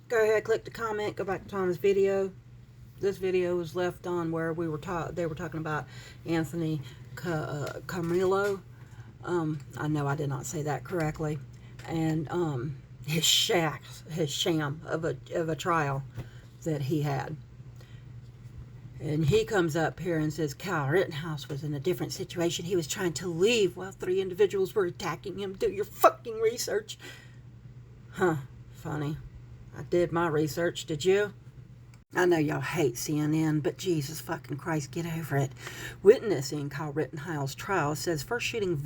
Go ahead, click the comment, go back to Tom's video. This video was left on where they were talking about Anthony Carmelo. I know I did not say that correctly. And his sham of a trial that he had. And he comes up here and says Kyle Rittenhouse was in a different situation. He was trying to leave while 3 individuals were attacking him. Do your fucking research. Huh, funny. I did my research, did you? I know y'all hate CNN, but Jesus fucking Christ, get over it. Witness in Kyle Rittenhouse trial says first shooting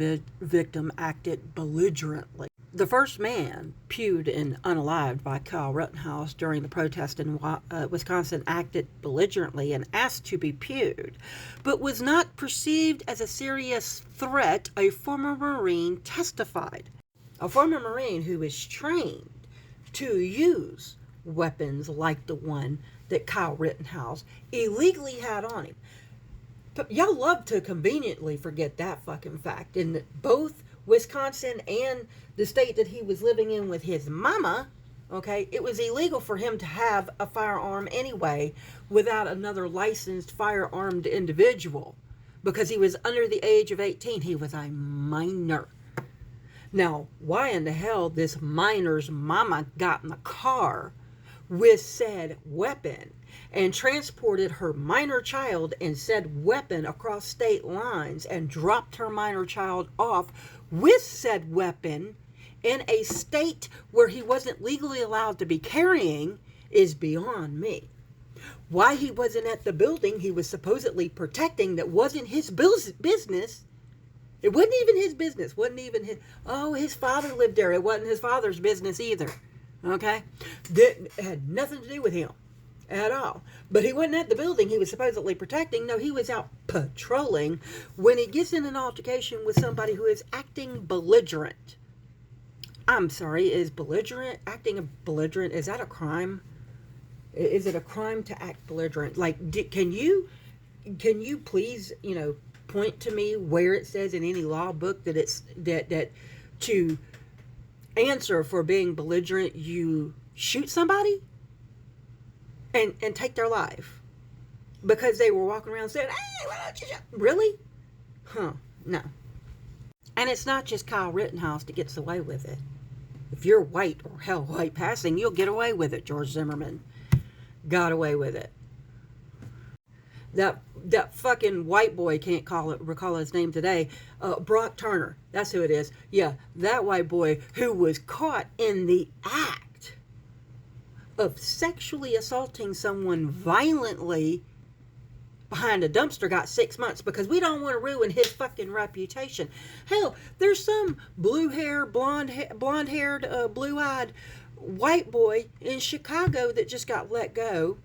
victim acted belligerently. The first man pewed and unalived by Kyle Rittenhouse during the protest in Wisconsin acted belligerently and asked to be pewed, but was not perceived as a serious threat, a former Marine testified. A former Marine who is trained to use weapons like the one that Kyle Rittenhouse illegally had on him. But y'all love to conveniently forget that fucking fact. In both Wisconsin and the state that he was living in with his mama, okay, it was illegal for him to have a firearm anyway without another licensed firearmed individual because he was under the age of 18. He was a minor. Now, why in the hell this minor's mama got in the car with said weapon and transported her minor child and said weapon across state lines and dropped her minor child off with said weapon in a state where he wasn't legally allowed to be carrying is beyond me. Why he wasn't at the building he was supposedly protecting that wasn't his business. It wasn't even his business. Wasn't even his father lived there. It wasn't his father's business either. Okay? It had nothing to do with him at all. But he wasn't at the building he was supposedly protecting. No, he was out patrolling when he gets in an altercation with somebody who is acting belligerent. I'm sorry, acting belligerent, is that a crime? Is it a crime to act belligerent? Like, can you please, point to me where it says in any law book that it's that to answer for being belligerent you shoot somebody and take their life because they were walking around saying, "Hey, why don't you shoot?" Really? No. And it's not just Kyle Rittenhouse that gets away with it. If you're white or hell white passing, you'll get away with it. George Zimmerman got away with it. That fucking white boy, can't recall his name today, Brock Turner, that's who it is. Yeah, that white boy who was caught in the act of sexually assaulting someone violently behind a dumpster got 6 months because we don't want to ruin his fucking reputation. Hell, there's some blonde-haired, blue-eyed white boy in Chicago that just got let go.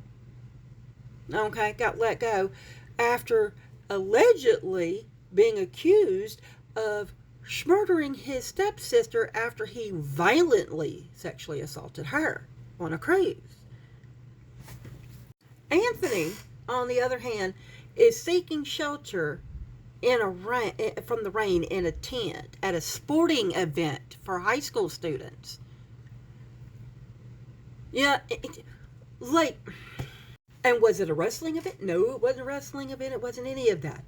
Okay, got let go after allegedly being accused of murdering his stepsister after he violently sexually assaulted her on a cruise. Anthony, on the other hand, is seeking shelter from the rain in a tent at a sporting event for high school students. Yeah, and was it a wrestling event? No, it wasn't a wrestling event. It wasn't any of that.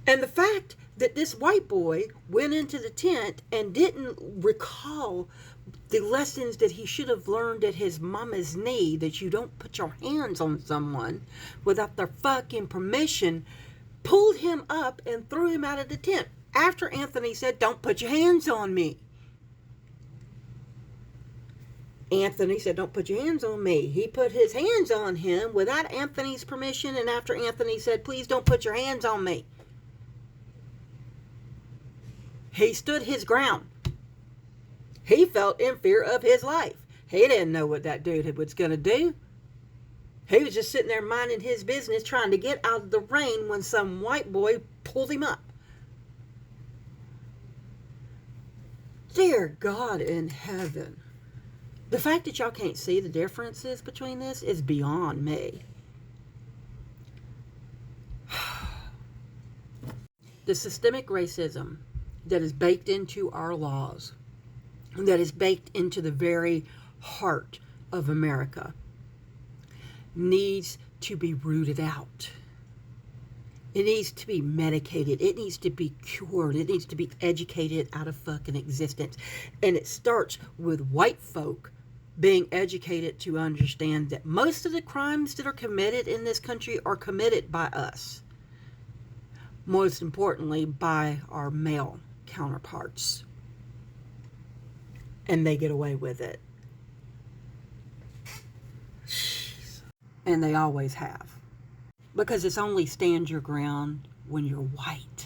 And the fact that this white boy went into the tent and didn't recall the lessons that he should have learned at his mama's knee, that you don't put your hands on someone without their fucking permission, pulled him up and threw him out of the tent after Anthony said, "Don't put your hands on me." Anthony said, "Don't put your hands on me." He put his hands on him without Anthony's permission, and after Anthony said, "Please don't put your hands on me," he stood his ground. He felt in fear of his life. He didn't know what that dude was going to do. He was just sitting there minding his business, trying to get out of the rain when some white boy pulled him up. Dear God in heaven. The fact that y'all can't see the differences between this is beyond me. The systemic racism that is baked into our laws, that is baked into the very heart of America needs to be rooted out. It needs to be medicated. It needs to be cured. It needs to be educated out of fucking existence. And it starts with white folk being educated to understand that most of the crimes that are committed in this country are committed by us. Most importantly, by our male counterparts. And they get away with it. And they always have. Because it's only stand your ground when you're white.